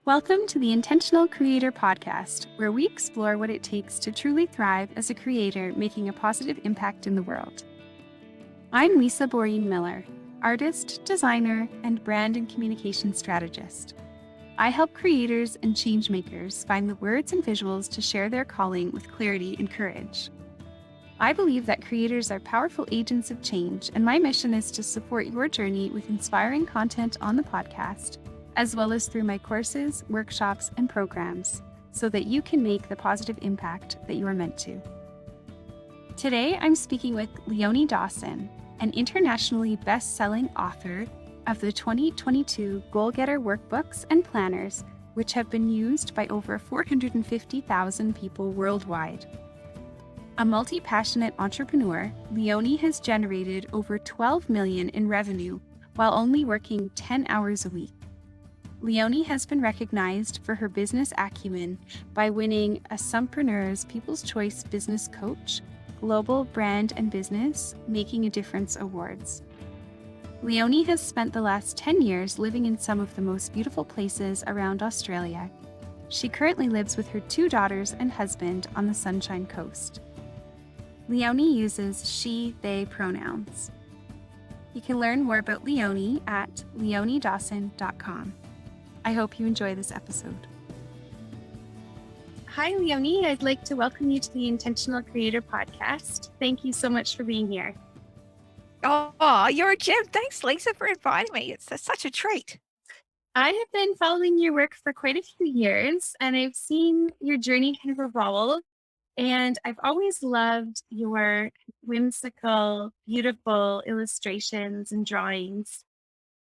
Welcome to the Intentional Creator Podcast, where we explore what it takes to truly thrive as a creator making a positive impact in the world. I'm Lisa Boreen Miller, artist, designer, and brand and communication strategist. I help creators and change makers find the words and visuals to share their calling with clarity and courage. I believe that creators are powerful agents of change, and my mission is to support your journey with inspiring content on the podcast, as well as through my courses, workshops, and programs, so that you can make the positive impact that you are meant to. Today, I'm speaking with Leonie Dawson, an internationally best-selling author of the 2022 Goal Getter workbooks and planners, which have been used by over 450,000 people worldwide. A multi-passionate entrepreneur, Leonie has generated over $12 million in revenue while only working 10 hours a week. Leonie has been recognized for her business acumen by winning a Sompreneur's People's Choice Business Coach, Global Brand and Business Making a Difference Awards. Leonie has spent the last 10 years living in some of the most beautiful places around Australia. She currently lives with her 2 daughters and husband on the Sunshine Coast. Leonie uses she, they pronouns. You can learn more about Leonie at leoniedawson.com. I hope you enjoy this episode. Hi, Leonie. I'd like to welcome you to the Intentional Creator Podcast. Thank you so much for being here. Oh, you're a gem. Thanks, Lisa, for inviting me. It's such a treat. I have been following your work for quite a few years, and I've seen your journey kind of evolve. And I've always loved your whimsical, beautiful illustrations and drawings.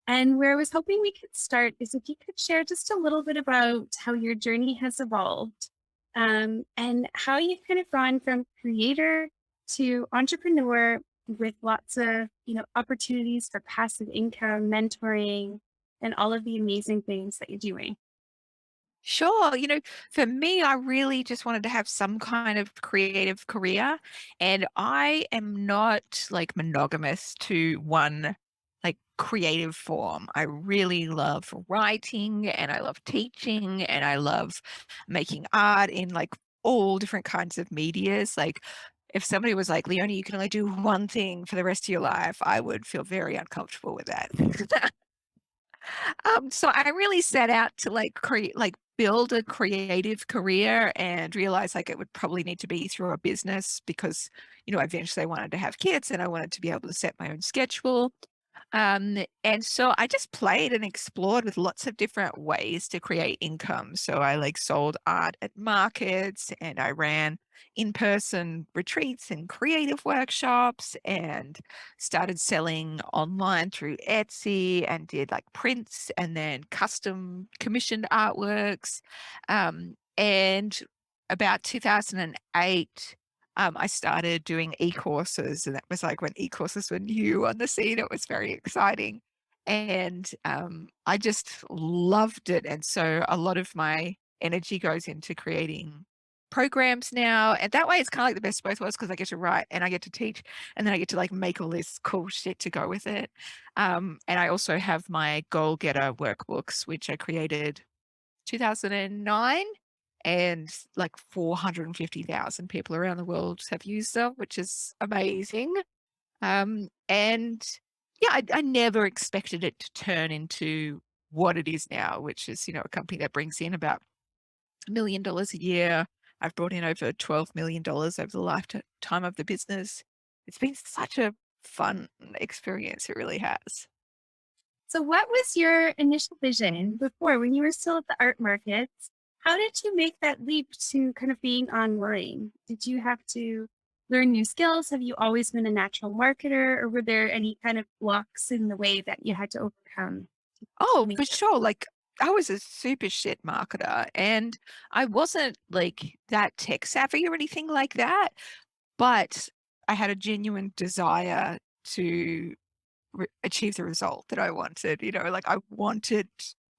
And where I was hoping we could start is if you could share just a little bit about how your journey has evolved, and how you've kind of gone from creator to entrepreneur with lots of, opportunities for passive income, mentoring, and all of the amazing things that you're doing. Sure. For me, I really just wanted to have some kind of creative career. And I am not like monogamous to one like creative form. I really love writing and I love teaching and I love making art in like all different kinds of medias. Like if somebody was like, Leonie, you can only do one thing for the rest of your life, I would feel very uncomfortable with that. So I really set out to build a creative career and realize like it would probably need to be through a business because, eventually I wanted to have kids and I wanted to be able to set my own schedule. And so I just played and explored with lots of different ways to create income. So I sold art at markets and I ran in-person retreats and creative workshops and started selling online through Etsy and did like prints and then custom commissioned artworks. And about 2008, I started doing e-courses, and that was like when e-courses were new on the scene. It was very exciting. And I just loved it. And so a lot of my energy goes into creating programs now. And that way it's kind of like the best of both worlds because I get to write and I get to teach and then I get to make all this cool shit to go with it. And I also have my Goal Getter workbooks, which I created 2009 and like 450,000 people around the world have used them, which is amazing. And yeah, I never expected it to turn into what it is now, which is, a company that brings in about $1 million a year. I've brought in over $12 million over the lifetime of the business. It's been such a fun experience. It really has. So what was your initial vision before when you were still at the art markets? How did you make that leap to kind of being online? Did you have to learn new skills? Have you always been a natural marketer, or were there any kind of blocks in the way that you had to overcome? Oh, for sure. I was a super shit marketer and I wasn't that tech savvy or anything like that, but I had a genuine desire to achieve the result that I wanted. I wanted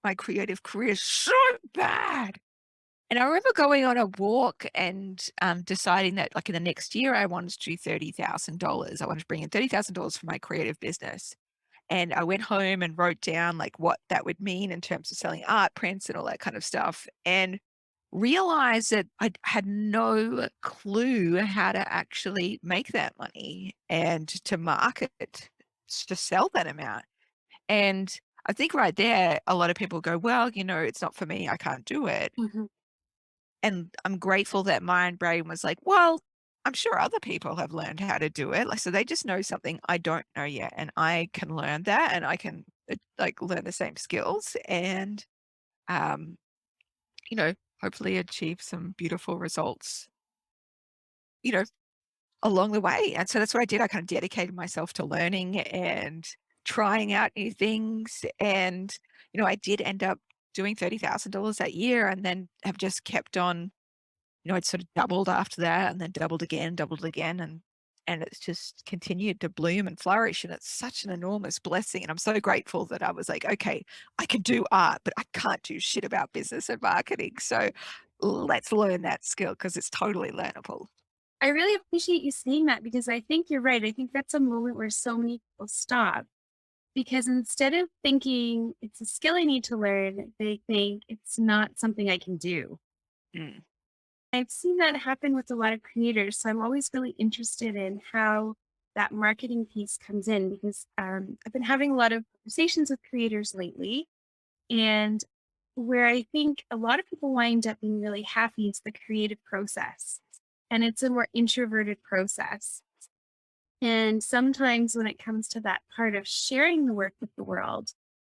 my creative career so bad. And I remember going on a walk and deciding that in the next year I wanted to do $30,000. I wanted to bring in $30,000 for my creative business. And I went home and wrote down like what that would mean in terms of selling art prints and all that kind of stuff. And realized that I had no clue how to actually make that money and to market to sell that amount. And I think right there, a lot of people go, well, it's not for me. I can't do it. Mhm. And I'm grateful that my brain was like, well, I'm sure other people have learned how to do it. Like, so they just know something I don't know yet. And I can learn that and I can like learn the same skills and, um, you know, hopefully achieve some beautiful results, you know, along the way. And so that's what I did. I kind of dedicated myself to learning and trying out new things. And, I did end up doing $30,000 that year and then have just kept on. It sort of doubled after that and then doubled again, and it's just continued to bloom and flourish, and it's such an enormous blessing, and I'm so grateful that I was like, "Okay, I can do art, but I can't do shit about business and marketing, so let's learn that skill because it's totally learnable." I really appreciate you saying that because I think you're right. I think that's a moment where so many people stop because instead of thinking it's a skill I need to learn, they think it's not something I can do. Mm. I've seen that happen with a lot of creators. So I'm always really interested in how that marketing piece comes in because I've been having a lot of conversations with creators lately. And where I think a lot of people wind up being really happy is the creative process. And it's a more introverted process. And sometimes when it comes to that part of sharing the work with the world,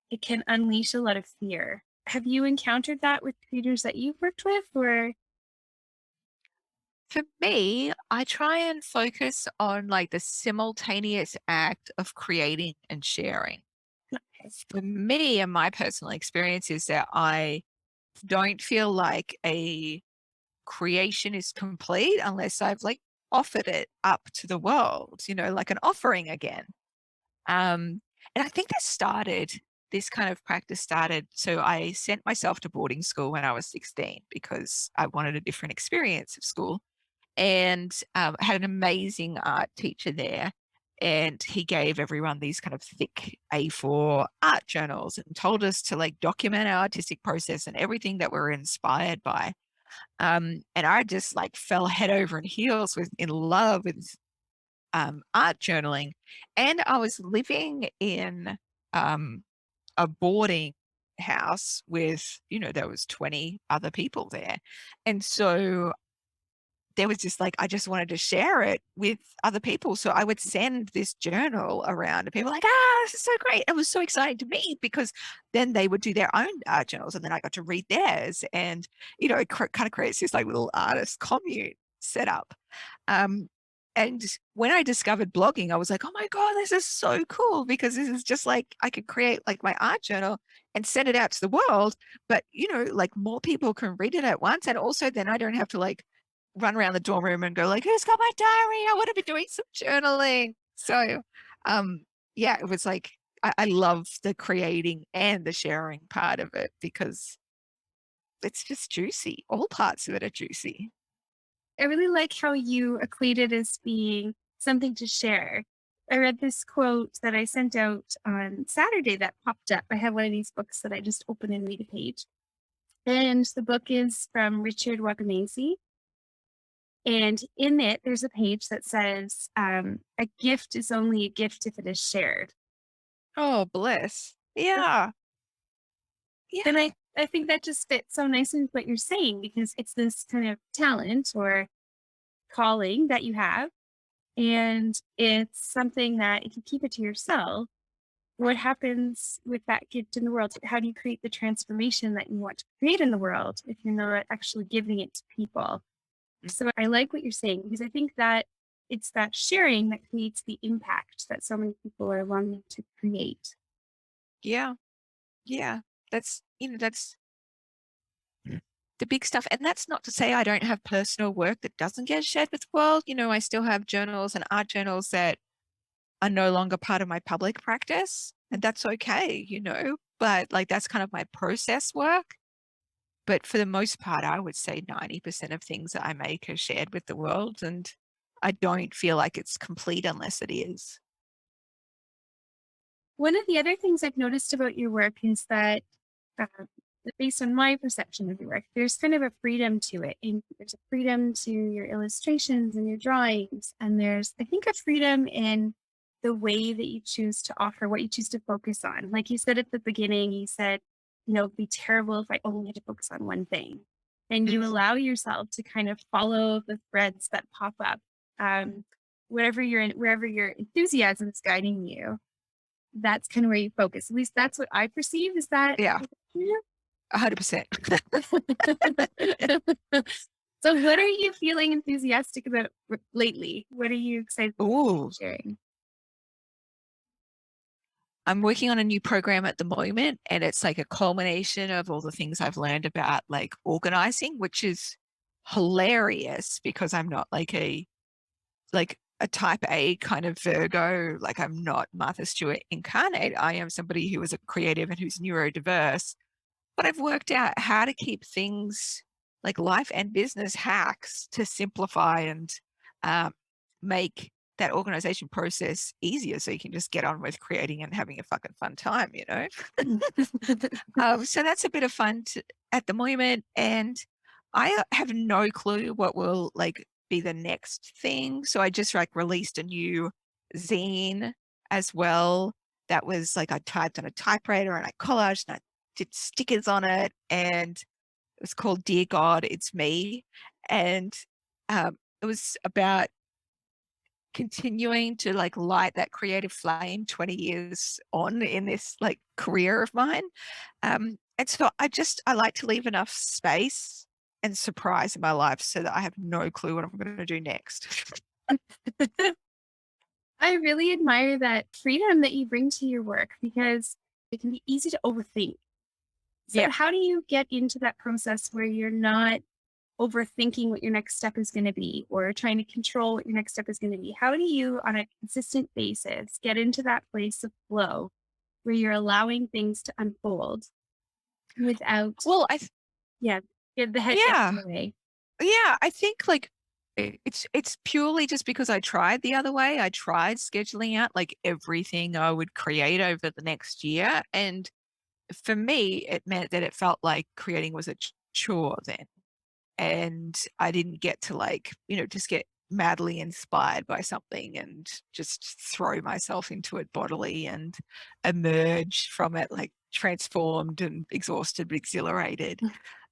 it can unleash a lot of fear. Have you encountered that with creators that you've worked with or For me, I try and focus on, like, the simultaneous act of creating and sharing. For me and my personal experience is that I don't feel like a creation is complete unless I've like offered it up to the world, like an offering again. And I think this kind of practice started. So I sent myself to boarding school when I was 16 because I wanted a different experience of school. And I had an amazing art teacher there. And he gave everyone these kind of thick A4 art journals and told us to like document our artistic process and everything that we're inspired by. And I just like fell head over and heels in love with art journaling. And I was living in um, a boarding house with, there was 20 other people there. And so there was just like, I just wanted to share it with other people. So I would send this journal around and people were like, this is so great. It was so exciting to me because then they would do their own art journals and then I got to read theirs. And, it kind of creates this like little artist commune set up. Um, and when I discovered blogging, I was like, oh my God, this is so cool because this is just like I could create like my art journal and send it out to the world. But, like more people can read it at once. And also then I don't have to like run around the dorm room and go like, who's got my diary? I want to be doing some journaling. So, um, yeah, it was like, I love the creating and the sharing part of it because it's just juicy. All parts of it are juicy. I really like how you equate it as being something to share. I read this quote that I sent out on Saturday that popped up. I have one of these books that I just open and read a page. And the book is from Richard Wagamese. And in it, there's a page that says, a gift is only a gift if it is shared. Oh, bliss. Yeah. And Yeah. I think that just fits so nicely with what you're saying because it's this kind of talent or calling that you have. And it's something that if you keep it to yourself, what happens with that gift in the world? How do you create the transformation that you want to create in the world if you're not actually giving it to people? Mm. So I like what you're saying because I think that it's that sharing that creates the impact that so many people are longing to create. Yeah. Yeah. That's the big stuff. And that's not to say I don't have personal work that doesn't get shared with the world. I still have journals and art journals that are no longer part of my public practice. And that's okay, but like that's kind of my process work. But for the most part, I would say 90% of things that I make are shared with the world. And I don't feel like it's complete unless it is. One of the other things I've noticed about your work is uh, that based on my perception of your work, there's kind of a freedom to it. And there's a freedom to your illustrations and your drawings. And there's, I think, a freedom in the way that you choose to offer, what you choose to focus on. Like you said at the beginning, you said, it'd be terrible if I only had to focus on one thing. And you Mm. allow yourself to kind of follow the threads that pop up. Um, whatever you're in, wherever your enthusiasm is guiding you, that's kind of where you focus. At least that's what I perceive. Is that Yeah, yeah. 100%. So what are you feeling enthusiastic about lately? What are you excited Ooh, about sharing? I'm working on a new program at the moment, and it's like a culmination of all the things I've learned about like organizing, which is hilarious because I'm not like a type A kind of Virgo. Like I'm not Martha Stewart incarnate. I am somebody who is a creative and who's neurodiverse. But I've worked out how to keep things like life and business hacks to simplify and um, make that organization process easier so you can just get on with creating and having a fucking fun time, you know? So that's a bit of fun at the moment. And I have no clue what will like be the next thing. So I just like released a new zine as well. That was like I typed on a typewriter and I collaged and I did stickers on it, and it was called Dear God, It's Me. And it was about continuing to like light that creative flame 20 years on in this like career of mine. And so I like to leave enough space and surprise in my life so that I have no clue what I'm going to do next. I really admire that freedom that you bring to your work because it can be easy to overthink. So Yeah. how do you get into that process where you're not overthinking what your next step is going to be or trying to control what your next step is going to be? How do you, on a consistent basis, get into that place of flow where you're allowing things to unfold without, Well, yeah, the head gets in yeah, the way? yeah, I think like it's purely just because I tried the other way. I tried scheduling out like everything I would create over the next year, and for me, it meant that it felt like creating was a chore then. And I didn't get to like, just get madly inspired by something and just throw myself into it bodily and emerge from it like transformed and exhausted but exhilarated.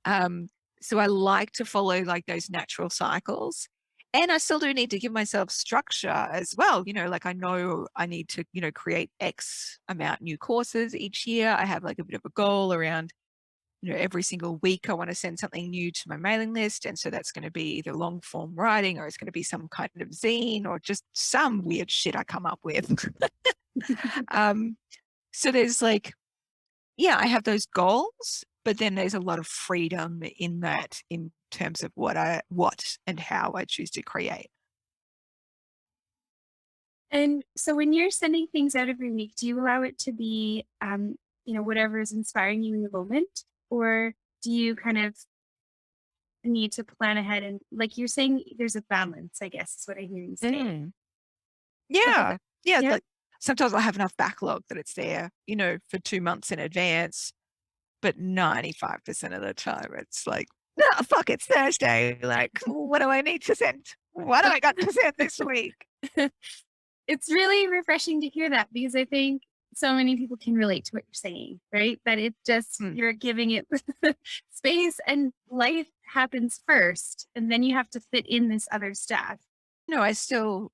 Um, so I like to follow like those natural cycles. And I still do need to give myself structure as well. Like I know I need to, create X amount new courses each year. I have like a bit of a goal around, every single week I want to send something new to my mailing list. And so that's going to be either long form writing or it's going to be some kind of zine or just some weird shit I come up with. um, so there's like, yeah, I have those goals, but then there's a lot of freedom in that in terms of what and how I choose to create. And so when you're sending things out every week, do you allow it to be, whatever is inspiring you in the moment? Or do you kind of need to plan ahead and like you're saying, there's a balance, I guess is what I hear you say. Mm. Yeah. Yeah. Yeah. Like sometimes I have enough backlog that it's there, for 2 months in advance, but 95% of the time it's like, no, fuck, it's Thursday. Like, what do I need to send? What do I got to send this week? It's really refreshing to hear that because I think so many people can relate to what you're saying, right? That it just, Mm. you're giving it space and life happens first. And then you have to fit in this other stuff. I still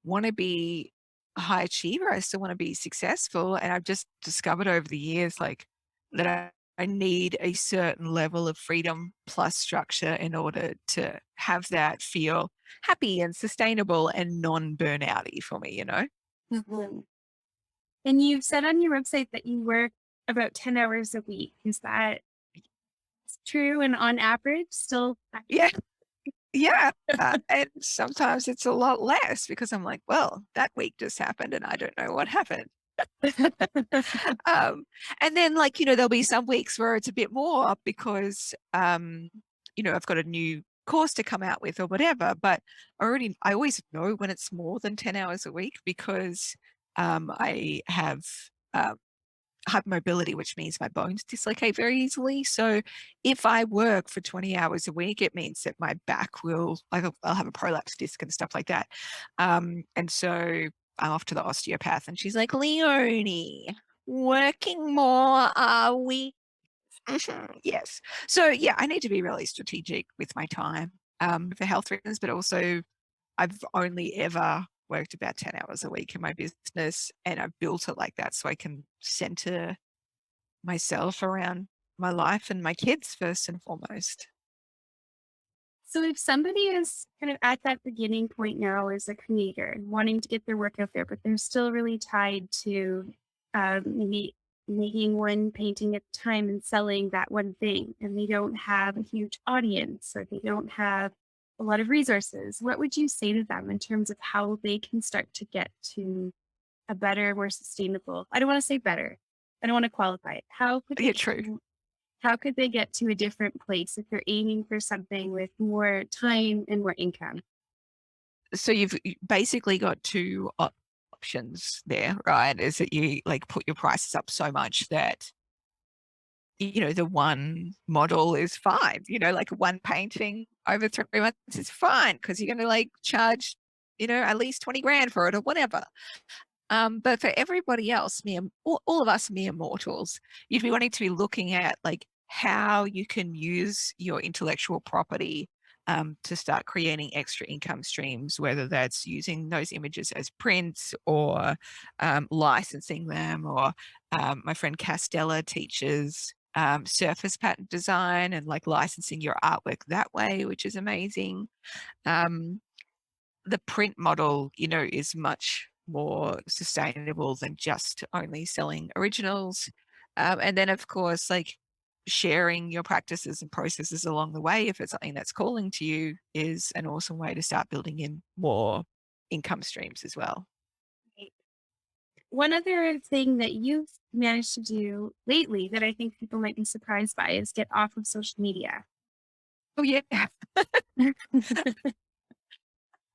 want to be a high achiever. I still want to be successful. And I've just discovered over the years, like, that I need a certain level of freedom plus structure in order to have that feel happy and sustainable and non burnouty for me, Mhm. And you've said on your website that you work about 10 hours a week. Is that true? And on average, still Yeah. accurate? Yeah. And sometimes it's a lot less because I'm like, well, that week just happened and I don't know what happened. Um, and then like, there'll be some weeks where it's a bit more because, I've got a new course to come out with or whatever, but I always know when it's more than 10 hours a week because I have hypermobility, which means my bones dislocate very easily. So if I work for 20 hours a week, it means that my back will, like, I'll have a prolapse disc and stuff like that. And so I'm off to the osteopath, and she's like, Leonie, working more, are we? Yes. So yeah, I need to be really strategic with my time, for health reasons, but also I've only ever worked about 10 hours a week in my business, and I've built it like that so I can center myself around my life and my kids first and foremost. So if somebody is kind of at that beginning point now as a creator and wanting to get their work out there, but they're still really tied to maybe making one painting at a time and selling that one thing, and they don't have a huge audience or they don't have a lot of resources, what would you say to them in terms of how they can start to get to a better, more sustainable? I don't want to say better. I don't want to qualify it. Yeah, true. How could they get to a different place if they're aiming for something with more time and more income? So you've basically got two options there, right? Is that you like put your prices up so much that, the one model is fine, like one painting over 3 months is fine because you're going to like charge, at least 20 grand for it or whatever. But for everybody else, all of us mere mortals, you'd be wanting to be looking at like how you can use your intellectual property, to start creating extra income streams, whether that's using those images as prints or licensing them. Or my friend Castella teaches surface pattern design and like licensing your artwork that way, which is amazing. Um, the print model, is much more sustainable than just only selling originals. And then, of course, like sharing your practices and processes along the way, if it's something that's calling to you, is an awesome way to start building in more income streams as well. Right. One other thing that you've managed to do lately that I think people might be surprised by is get off of social media. Oh, yeah.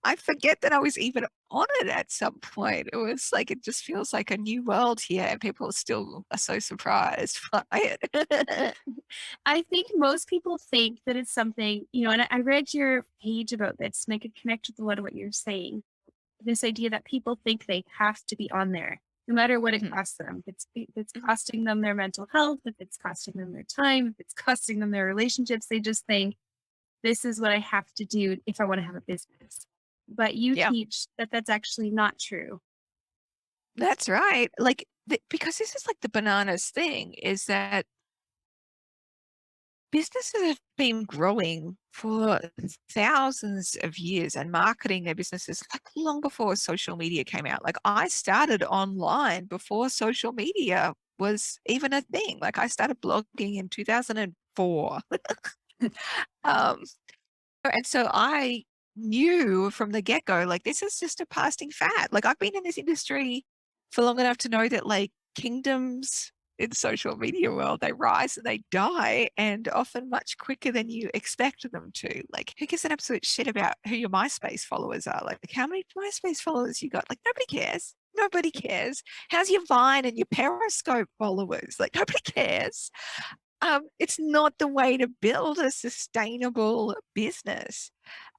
I forget that I was even on it at some point. It was like, it just feels like a new world here, and people still are so surprised by it. I think most people think that it's something, and I read your page about this and I could connect with a lot of what you're saying. This idea that people think they have to be on there, no matter what it Mhm, costs them. If it's mhm. costing them their mental health, if it's costing them their time, if it's costing them their relationships, they just think this is what I have to do if I want to have a business. But you Yeah. teach that that's actually not true. That's right. Like, because this is like the bananas thing, is that businesses have been growing for thousands of years and marketing their businesses like long before social media came out. Like, I started online before social media was even a thing. Like, I started blogging in 2004. Um, and so I knew from the get-go, like, this is just a passing fad. Like, I've been in this industry for long enough to know that, like, kingdoms in social media world, they rise and they die, and often much quicker than you expect them to. Like, who gives an absolute shit about who your MySpace followers are? Like, how many MySpace followers you got? Like, nobody cares. Nobody cares. How's your Vine and your Periscope followers? Like, nobody cares. It's not the way to build a sustainable business.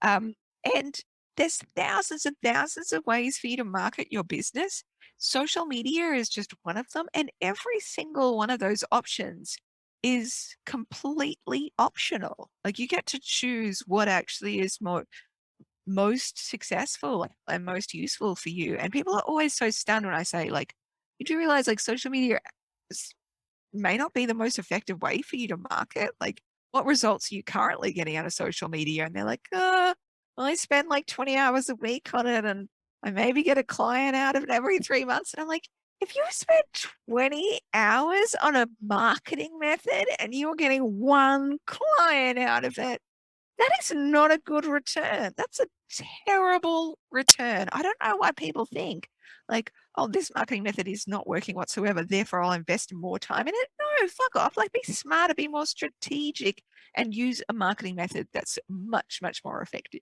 Um, and there's thousands and thousands of ways for you to market your business. Social media is just one of them, and every single one of those options is completely optional. Like, you get to choose what actually is most successful and most useful for you. And people are always so stunned when I say, like, you do realize like social media may not be the most effective way for you to market. Like, what results are you currently getting out of social media? And they're like, I spend like 20 hours a week on it, and I maybe get a client out of it every 3 months. And I'm like, if you spend 20 hours on a marketing method and you're getting one client out of it, that is not a good return. That's a terrible return. I don't know why people think like, oh, this marketing method is not working whatsoever, therefore I'll invest more time in it. No, fuck off. Like, be smarter, be more strategic, and use a marketing method that's much, much more effective.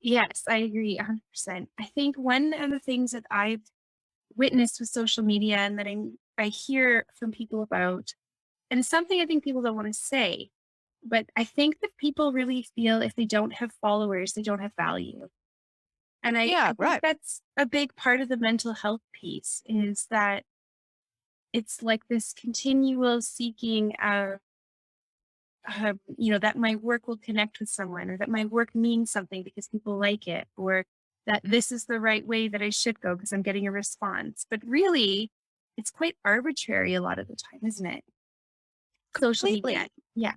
Yes, I agree 100%. I think one of the things that I've witnessed with social media and that I hear from people about, and it's something I think people don't want to say, but I think that people really feel if they don't have followers, they don't have value. And I Yeah, think right. that's a big part of the mental health piece is that it's like this continual seeking of, that my work will connect with someone or that my work means something because people like it or that this is the right way that I should go because I'm getting a response. But really, it's quite arbitrary a lot of the time, isn't it? Social media. Completely. Yeah.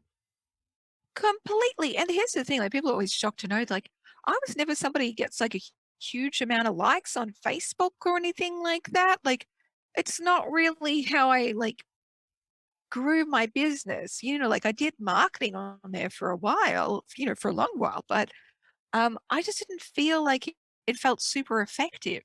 Completely. And here's the thing, like people are always shocked to know, like I was never somebody who gets like a huge amount of likes on Facebook or anything like that. Like it's not really how I like grew my business. Like I did marketing on there for a while, for a long while, but I just didn't feel like it felt super effective.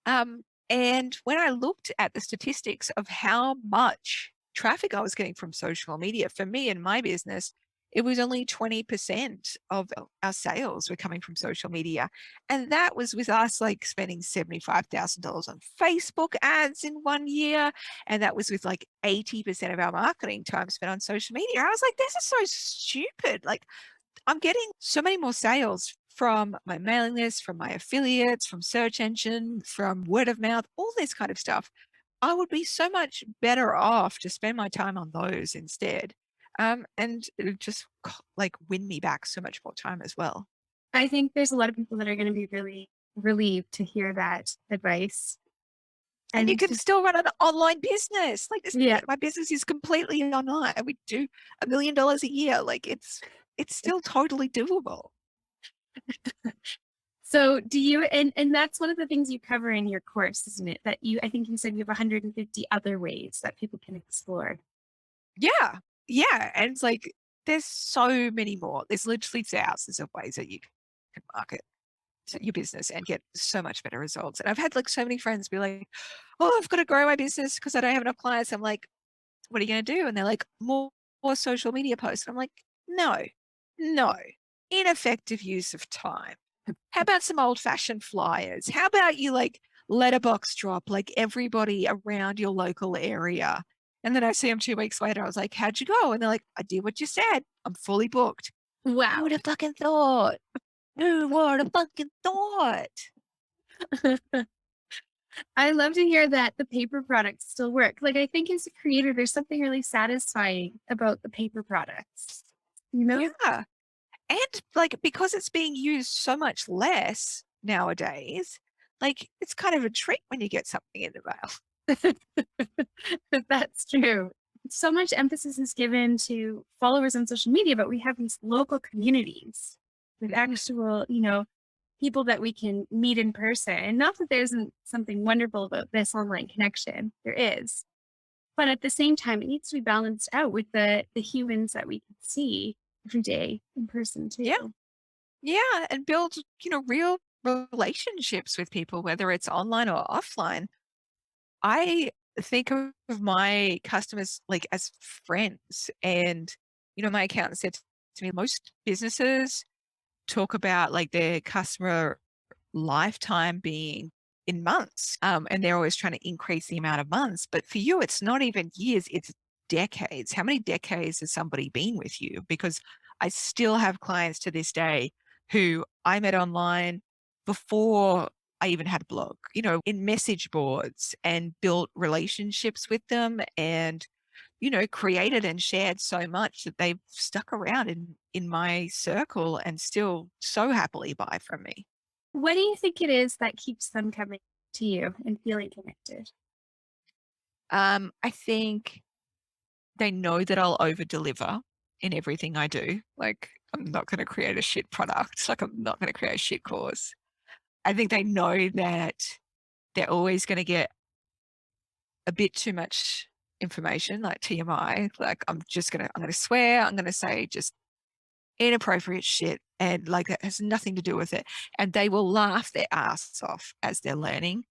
And when I looked at the statistics of how much traffic I was getting from social media, for me and my business, it was only 20% of our sales were coming from social media. And that was with us like spending $75,000 on Facebook ads in 1 year. And that was with like 80% of our marketing time spent on social media. I was like, this is so stupid. Like, I'm getting so many more sales from my mailing list, from my affiliates, from search engine, from word of mouth, all this kind of stuff. I would be so much better off to spend my time on those instead. And it would just like win me back so much more time as well. I think there's a lot of people that are going to be really relieved to hear that advice. And you And can just, still run an online business. Like this, yeah. my business is completely online and we do $1 million a year. Like it's still totally doable. So do you, and that's one of the things you cover in your course, isn't it? That I think you said you have 150 other ways that people can explore. Yeah. Yeah. And it's like, there's so many more. There's literally thousands of ways that you can market your business and get so much better results. And I've had like so many friends be like, oh, I've got to grow my business because I don't have enough clients. I'm like, what are you going to do? And they're like, more social media posts. I'm like, no, no, ineffective use of time. How about some old fashioned flyers? How about you like letterbox drop like everybody around your local area? And then I see them 2 weeks later. I was like, how'd you go? And they're like, I did what you said. I'm fully booked. Who Wow. would have fucking thought? Who would have fucking thought? I love to hear that the paper products still work. Like I think as a creator, there's something really satisfying about the paper products, you know? Yeah. And like because it's being used so much less nowadays, like it's kind of a treat when you get something in the mail. That's true. So much emphasis is given to followers on social media, but we have these local communities with Mm. actual, people that we can meet in person. And not that there isn't something wonderful about this online connection. There is. But at the same time, it needs to be balanced out with the humans that we can see every day in person too. Yeah. Yeah. And build, real relationships with people, whether it's online or offline. I think of my customers like as friends. And, my accountant said to me, most businesses talk about like their customer lifetime being in months. And they're always trying to increase the amount of months. But for you, it's not even years, it's decades. How many decades has somebody been with you? Because I still have clients to this day who I met online before I even had a blog, in message boards and built relationships with them and, created and shared so much that they've stuck around in my circle and still so happily buy from me. What do you think it is that keeps them coming to you and feeling connected? I think they know that I'll over deliver in everything I do. Like, I'm not going to create a shit product. Like, I'm not going to create a shit course. I think they know that they're always going to get a bit too much information, like TMI. Like, I'm going to swear, I'm going to say just inappropriate shit. And like, that has nothing to do with it. And they will laugh their asses off as they're learning.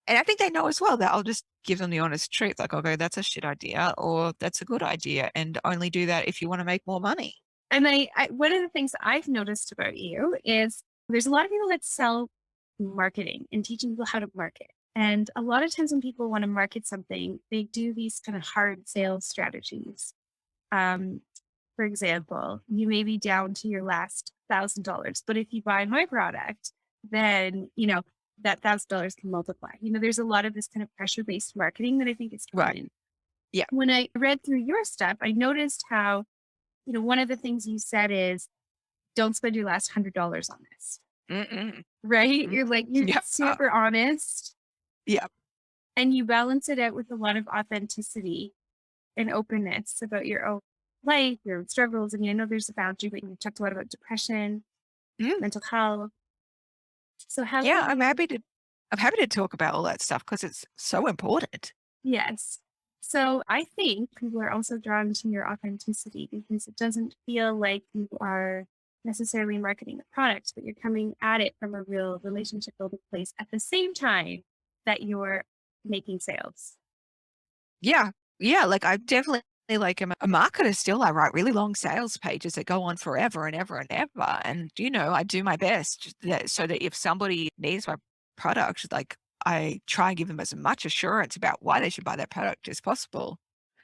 And I think they know as well that I'll just give them the honest truth. Like I'll go, that's a shit idea or that's a good idea. And only do that if you want to make more money. And I one of the things I've noticed about you is There's a lot of people that sell marketing and teaching people how to market. And a lot of times when people want to market something, they do these kind of hard sales strategies. Um, for example, you may be down to your last $1,000, but if you buy my product, then, that $1,000 can multiply. There's a lot of this kind of pressure based marketing that I think is Right. common. Yeah. When I read through your stuff, I noticed how, one of the things you said is don't spend your last $100 on this, Mm-mm. right? Mm. You're Yeah. super honest Yeah. and you balance it out with a lot of authenticity and openness about your own life, your own struggles. I mean, I know there's a boundary, but you talked a lot about depression, Mm. mental health. So how Yeah. can you I'm happy to talk about all that stuff because it's so important. Yes. So I think people are also drawn to your authenticity because it doesn't feel like you are necessarily marketing a product, but you're coming at it from a real relationship building place at the same time that you're making sales. Yeah. Yeah. Like I definitely like am a marketer still. I write really long sales pages that go on forever and ever and ever. And, I do my best so that if somebody needs my product, like I try and give them as much assurance about why they should buy that product as possible.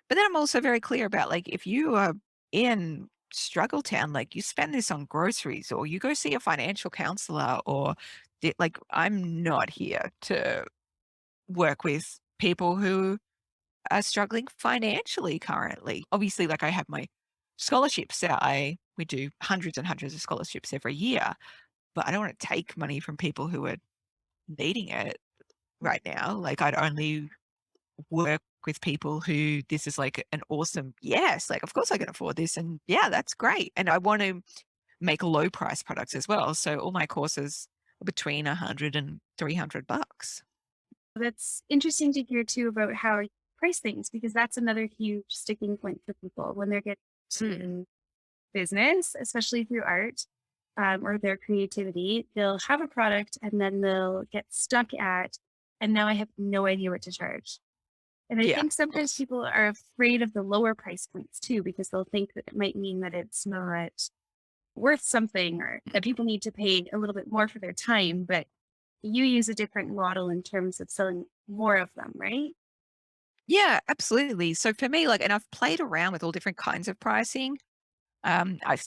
But then I'm also very clear about like if you are in struggle town, like you spend this on groceries or you go see a financial counselor or like I'm not here to work with people who are struggling financially currently. Obviously, like I have my scholarships that we do hundreds and hundreds of scholarships every year, but I don't want to take money from people who are needing it right now. Like I'd only work with people who this is like an awesome yes, like of course I can afford this and yeah, that's great. And I want to make low price products as well. So all my courses are between 100 and 300 bucks. That's interesting to hear too about how you price things because that's another huge sticking point for people when they're getting Mm. to business, especially through art or their creativity. They'll have a product and then they'll get stuck at, and now I have no idea what to charge. And I Yeah, think of sometimes course. people are afraid of the lower price points too, because they'll think that it might mean that it's not worth something or that people need to pay a little bit more for their time. But you use a different model in terms of selling more of them, right? Yeah, absolutely. So for me, like, and I've played around with all different kinds of pricing. I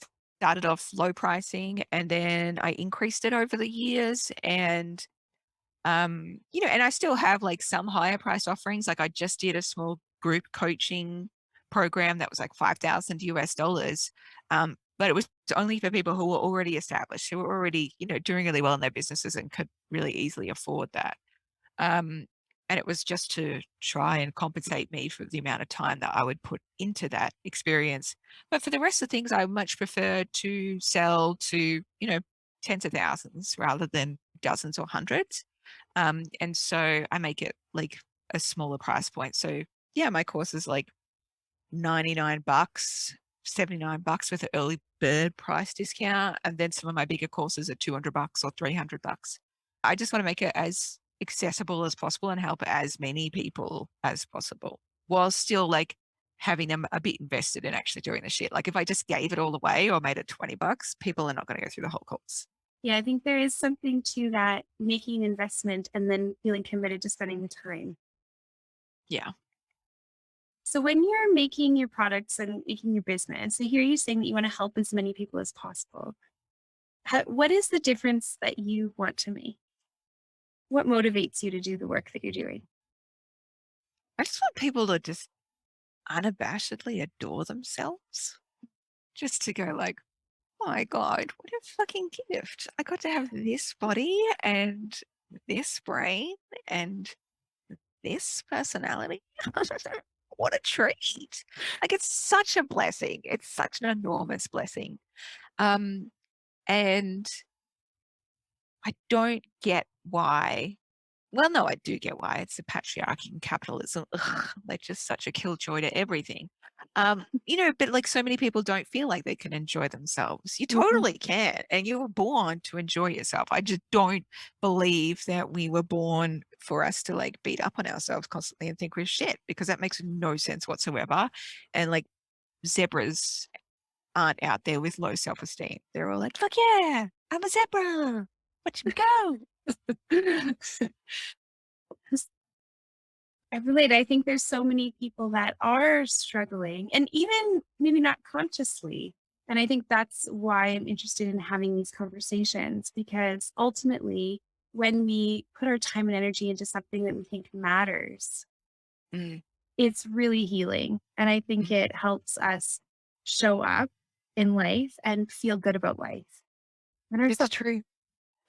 started off low pricing and then I increased it over the years. And, and I still have like some higher priced offerings. Like I just did a small group coaching program that was like 5,000 US dollars. But it was only for people who were already established, who were already, doing really well in their businesses and could really easily afford that. Um, and it was just to try and compensate me for the amount of time that I would put into that experience. But for the rest of the things, I much prefer to sell to, tens of thousands rather than dozens or hundreds. And so I make it like a smaller price point. So yeah, my course is like 99 bucks, 79 bucks with an early bird price discount. And then some of my bigger courses are 200 bucks or 300 bucks. I just want to make it as accessible as possible and help as many people as possible while still like having them a bit invested in actually doing the shit. Like if I just gave it all away or made it 20 bucks, people are not going to go through the whole course. Yeah, I think there is something to that making an investment and then feeling committed to spending the time. Yeah. So when you're making your products and making your business, I hear you saying that you want to help as many people as possible. What is the difference that you want to make? What motivates you to do the work that you're doing? I just want people to just unabashedly adore themselves. Just to go like, "Oh my god, what a fucking gift. I got to have this body and this brain and this personality. What a treat." Like, it's such a blessing. It's such an enormous blessing. Um, and I don't get why. Well, no, I do get why. It's the patriarchy and capitalism. Ugh, they're just such a killjoy to everything. But like so many people don't feel like they can enjoy themselves. You Mhm. totally can. And you were born to enjoy yourself. I just don't believe that we were born for us to like beat up on ourselves constantly and think we're shit because that makes no sense whatsoever. And like zebras aren't out there with low self esteem. They're all like, fuck yeah. I'm a zebra. Watch me go. I relate. I think there's so many people that are struggling and even maybe not consciously. And I think that's why I'm interested in having these conversations because ultimately, when we put our time and energy into something that we think matters, Mm, it's really healing. And I think mm. it helps us show up in life and feel good about life and It's ourselves. true.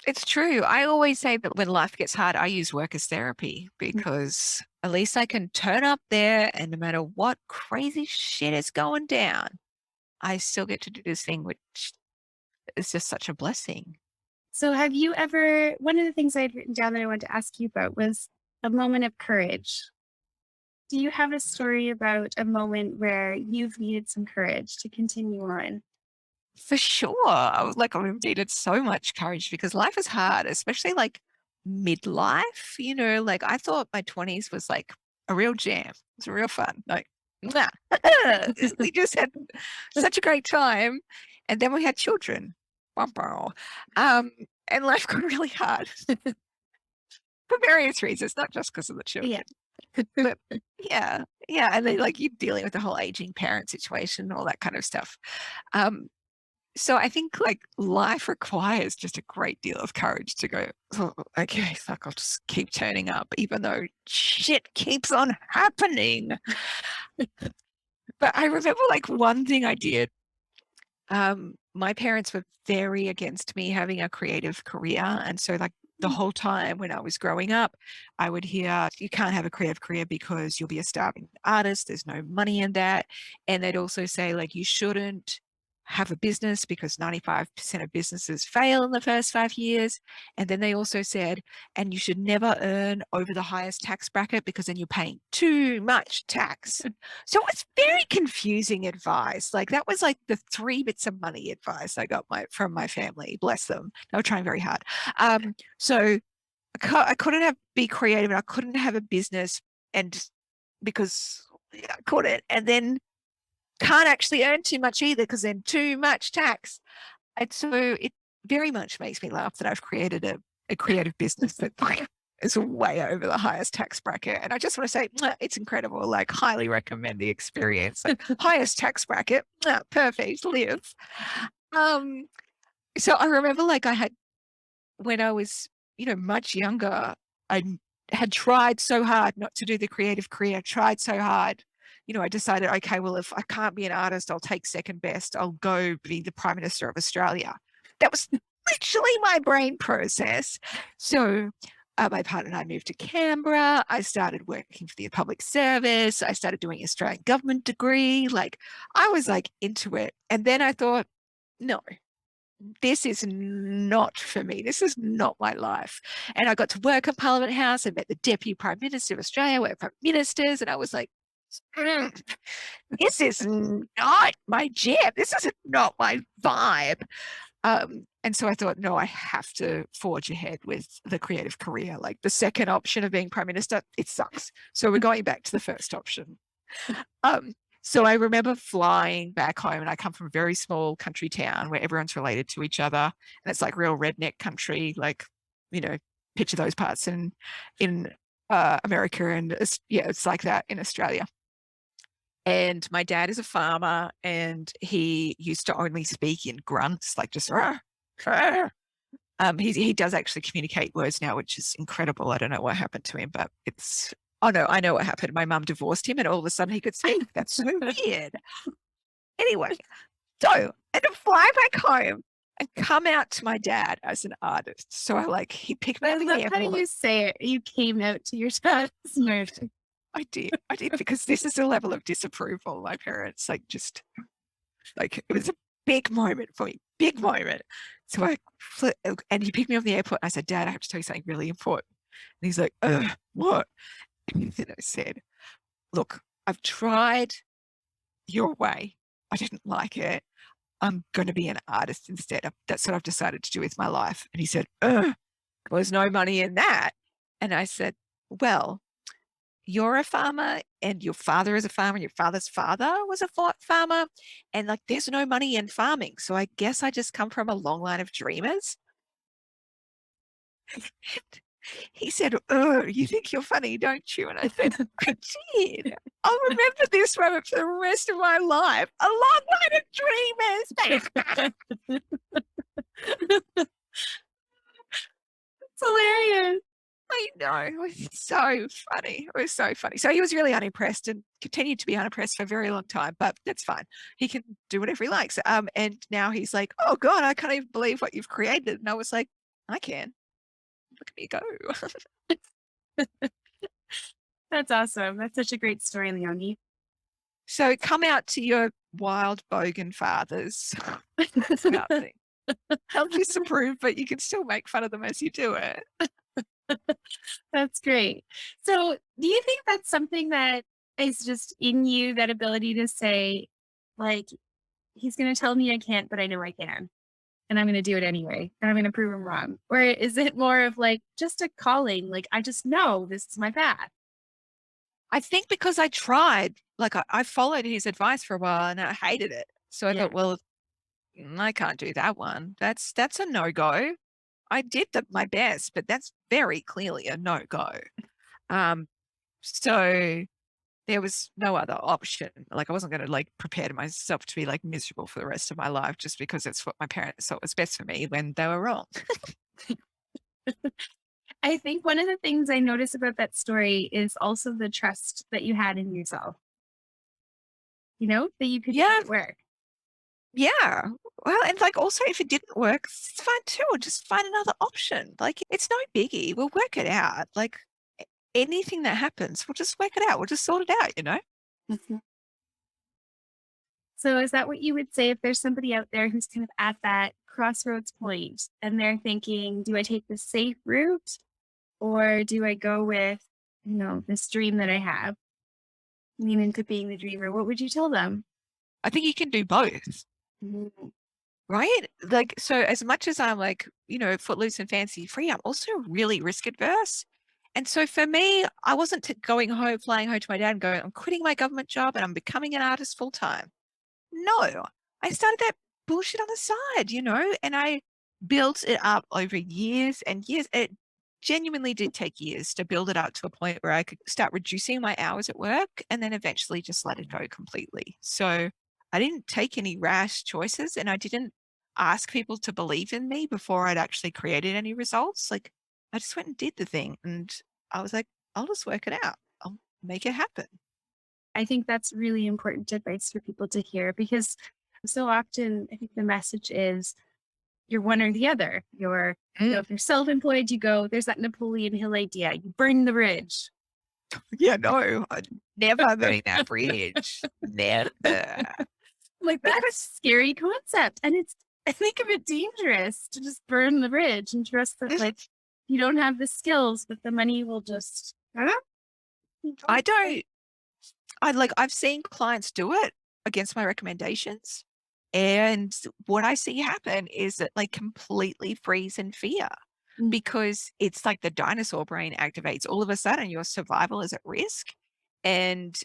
It's true. I always say that when life gets hard, I use work as therapy because at least I can turn up there and no matter what crazy shit is going down, I still get to do this thing, which is just such a blessing. So, have you ever, one of the things I had written down that I wanted to ask you about was a moment of courage. Do you have a story about a moment where you've needed some courage to continue on? For sure. I've needed so much courage because life is hard, especially like midlife. Like I thought my 20s was like a real jam. It was real fun. Like, mwah. We just had such a great time. And then we had children. Bum, bum. Um, and life got really hard for various reasons, not just because of the Yeah. children. But yeah, yeah. And then like you're dealing with the whole aging parent situation, all that kind of stuff. Um, so I think like life requires just a great deal of courage to go, "Oh, okay, fuck, I'll just keep turning up, even though shit keeps on happening." But I remember like one thing I did. My parents were very against me having a creative career. And so like the whole time when I was growing up, I would hear, you can't have a creative career because you'll be a starving artist. There's no money in that. And they'd also say like, you shouldn't have a business because 95% of businesses fail in the first 5 years. And then they also said, and you should never earn over the highest tax bracket because then you're paying too much tax. So it was very confusing advice. Like that was like the 3 bits of money advice I got from my family. Bless them. They were trying very hard. So I couldn't be creative and I couldn't have a business and because I couldn't. And then can't actually earn too much either because then too much tax. And so it very much makes me laugh that I've created a creative business that is way over the highest tax bracket. And I just want to say it's incredible. Like highly recommend the experience. Like, highest tax bracket, perfect, live. Um, so I remember like I had when I was, much younger, I had tried so hard not to do the creative career, tried so hard. I decided, okay, well, if I can't be an artist, I'll take second best. I'll go be the Prime Minister of Australia. That was literally my brain process. So my partner and I moved to Canberra. I started working for the public service. I started doing Australian government degree. Like I was like into it. And then I thought, no, this is not for me. This is not my life. And I got to work at Parliament House. I met the Deputy Prime Minister of Australia, worked for ministers, and I was like, this is not my jam. This is not my vibe. And so I thought, no, I have to forge ahead with the creative career. Like the second option of being Prime Minister, it sucks. So we're going back to the first option. Um, so I remember flying back home, and I come from a very small country town where everyone's related to each other, and it's like real redneck country, like picture those parts in America, and it's like that in Australia. And my dad is a farmer, and he used to only speak in grunts, like just. Rah, rah. He does actually communicate words now, which is incredible. I don't know what happened to him, but it's. Oh no, I know what happened. My mum divorced him, and all of a sudden he could speak. That's so weird. Anyway, so and to fly back home and come out to my dad as an artist. So he picked me I up in love the how airport. you say it. You came out to your dad's mercy. I did because this is a level of disapproval. My parents it was a big moment for me, big moment. So and he picked me up in the airport. And I said, Dad, I have to tell you something really important. And he's like, what? And I said, look, I've tried your way. I didn't like it. I'm going to be an artist instead. That's what I've decided to do with my life. And he said, there's no money in that. And I said, well, you're a farmer and your father is a farmer and your father's father was a farmer, and like there's no money in farming. So I guess I just come from a long line of dreamers. He said, "Oh, you think you're funny, don't you?" And I said, "I did. I'll remember this moment for the rest of my life. A long line of dreamers." It's hilarious. I know. It was so funny. It was so funny. So he was really unimpressed and continued to be unimpressed for a very long time, but that's fine. He can do whatever he likes. And now he's like, "Oh God, I can't even believe what you've created." And I was like, "I can. Look at me go." That's awesome. That's such a great story, Leonie. So come out to your wild bogan fathers. That's nothing. They'll disapprove, but you can still make fun of them as you do it. That's great. So, do you think that's something that is just in you, that ability to say, like, he's going to tell me I can't, but I know I can, and I'm going to do it anyway, and I'm going to prove him wrong? Or is it more of like just a calling, like, I just know this is my path? I think because I tried, like I followed his advice for a while and I hated it. So I Yeah. thought, well, I can't do that one. That's a no-go. I did my best, but that's very clearly a no-go. So there was no other option. Like I wasn't going to like prepare myself to be like miserable for the rest of my life just because it's what my parents thought was best for me when they were wrong. I think one of the things I notice about that story is also the trust that you had in yourself, that you could make Yeah, it work. yeah. Well, and like also if it didn't work, it's fine too. Or just find another option. Like it's no biggie. We'll work it out. Like anything that happens, we'll just work it out. We'll just sort it out. Mhm. So is that what you would say if there's somebody out there who's kind of at that crossroads point and they're thinking, do I take the safe route or do I go with, this dream that I have, lean into being the dreamer? What would you tell them? I think you can do both. Mhm. Right? Like, so as much as I'm like, footloose and fancy free, I'm also really risk adverse. And so for me, I wasn't going home, flying home to my dad and going, I'm quitting my government job and I'm becoming an artist full time. No, I started that bullshit on the side, and I built it up over years and years. It genuinely did take years to build it up to a point where I could start reducing my hours at work and then eventually just let it go completely. So I didn't take any rash choices and I didn't ask people to believe in me before I'd actually created any results. Like I just went and did the thing and I was like, I'll just work it out. I'll make it happen. I think that's really important advice for people to hear because so often I think the message is you're one or the other. Mm. If you're self-employed, you go, there's that Napoleon Hill idea, you burn the bridge. Yeah, no, I'd never burn that bridge. Never. Like that's a scary concept. And I think of it dangerous to just burn the bridge and trust that like you don't have the skills, but the money will just I don't, I've seen clients do it against my recommendations. And what I see happen is that like completely freeze in fear Mm. because it's like the dinosaur brain activates. All of a sudden, your survival is at risk. And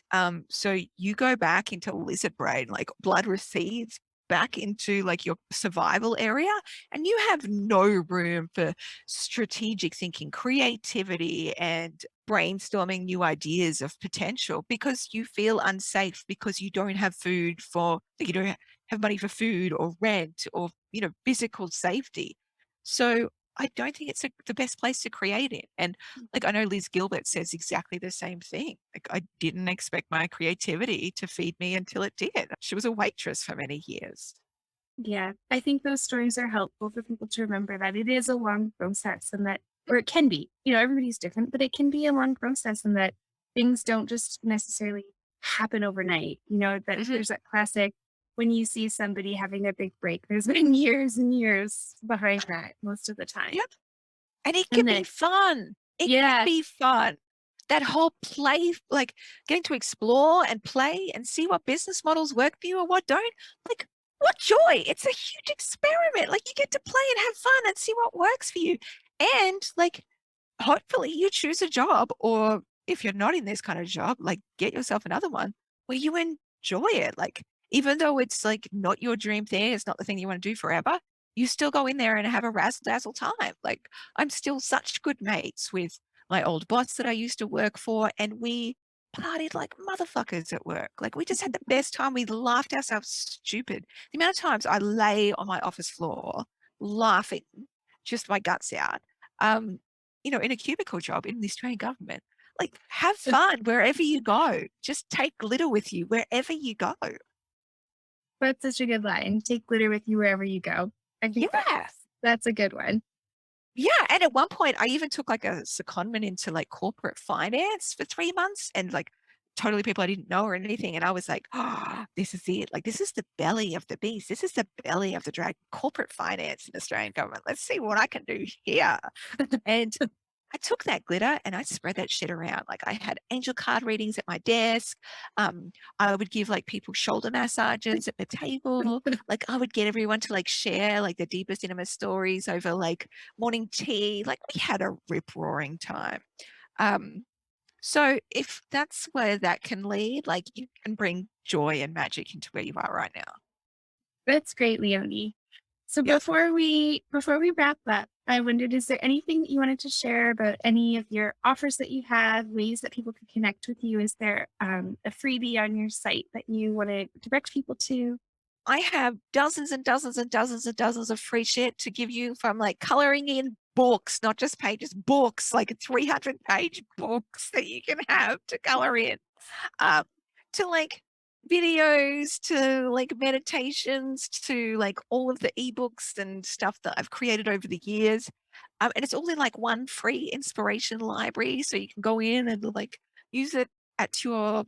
so you go back into lizard brain, like blood recedes back into like your survival area, and you have no room for strategic thinking, creativity, and brainstorming new ideas of potential because you feel unsafe because you don't have you don't have money for food or rent or physical safety. So I don't think it's the best place to create it. And like I know Liz Gilbert says exactly the same thing. Like I didn't expect my creativity to feed me until it did. She was a waitress for many years. Yeah, I think those stories are helpful for people to remember that it is a long process and that, or it can be, everybody's different, but it can be a long process and that things don't just necessarily happen overnight. That Mhm. there's that classic when you see somebody having a big break, there's been years and years behind that most of the time. Yep. And it can And be then, fun. It can yeah, be fun. That whole play, like getting to explore and play and see what business models work for you or what don't. Like, what joy. It's a huge experiment. Like, you get to play and have fun and see what works for you. And, like, hopefully you choose a job or if you're not in this kind of job, like get yourself another one where you enjoy it. Like, even though it's like not your dream thing, it's not the thing you want to do forever, you still go in there and have a razzle dazzle time. Like, I'm still such good mates with my old boss that I used to work for, and we partied like motherfuckers at work. Like, we just had the best time. We laughed ourselves stupid. The amount of times I lay on my office floor laughing just my guts out. In a cubicle job in the Australian government, like, have fun wherever you go. Just take glitter with you wherever you go. That's such a good line. Take glitter with you wherever you go. I think Yeah. that's a good one. Yeah, and at one point, I even took, like, a secondment into, like, corporate finance for 3 months and, like, totally people I didn't know or anything, and I was like, "Oh, this is it. Like, this is the belly of the beast. This is the belly of the dragon. Corporate finance in Australian government. Let's see what I can do here." And I took that glitter and I spread that shit around. Like, I had angel card readings at my desk. I would give like people shoulder massages at the table. Like, I would get everyone to like share like the deepest, intimate stories over like morning tea. Like, we had a rip roaring time. So if that's where that can lead, like, you can bring joy and magic into where you are right now. That's great, Leonie. So Yeah. before we wrap up, I wondered, is there anything that you wanted to share about any of your offers that you have, ways that people could connect with you? Is there a freebie on your site that you want to direct people to? I have dozens and dozens and dozens and dozens of free shit to give you, from like coloring in books, not just pages, books, like 300-page books that you can have to color in, um, to like videos, to like meditations, to like all of the ebooks and stuff that I've created over the years. And it's all in like one free inspiration library. So you can go in and like use it at your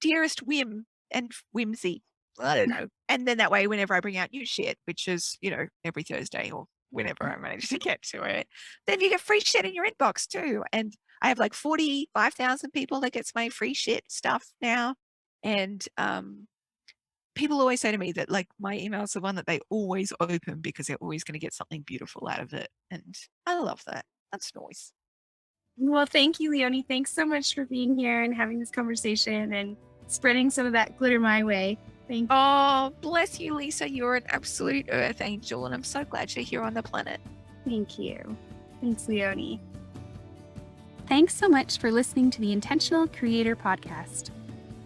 dearest whim and whimsy. I don't know. And then that way, whenever I bring out new shit, which is, every Thursday or whenever I manage to get to it, then you get free shit in your inbox too. And I have like 45,000 people that gets my free shit stuff now. And people always say to me that like my email is the one that they always open because they're always going to get something beautiful out of it. And I love that. That's nice. Well, thank you, Leonie. Thanks so much for being here and having this conversation and spreading some of that glitter my way. Thank you. Oh, bless you, Lisa. You're an absolute earth angel, and I'm so glad you're here on the planet. Thank you. Thanks, Leonie. Thanks so much for listening to the Intentional Creator Podcast.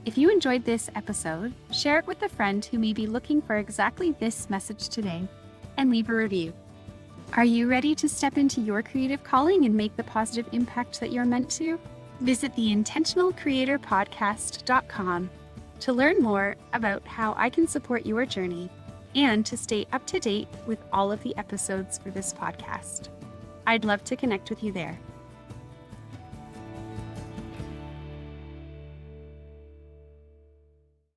If you enjoyed this episode, share it with a friend who may be looking for exactly this message today, and leave a review. Are you ready to step into your creative calling and make the positive impact that you're meant to? Visit theintentionalcreatorpodcast.com to learn more about how I can support your journey and to stay up to date with all of the episodes for this podcast. I'd love to connect with you there.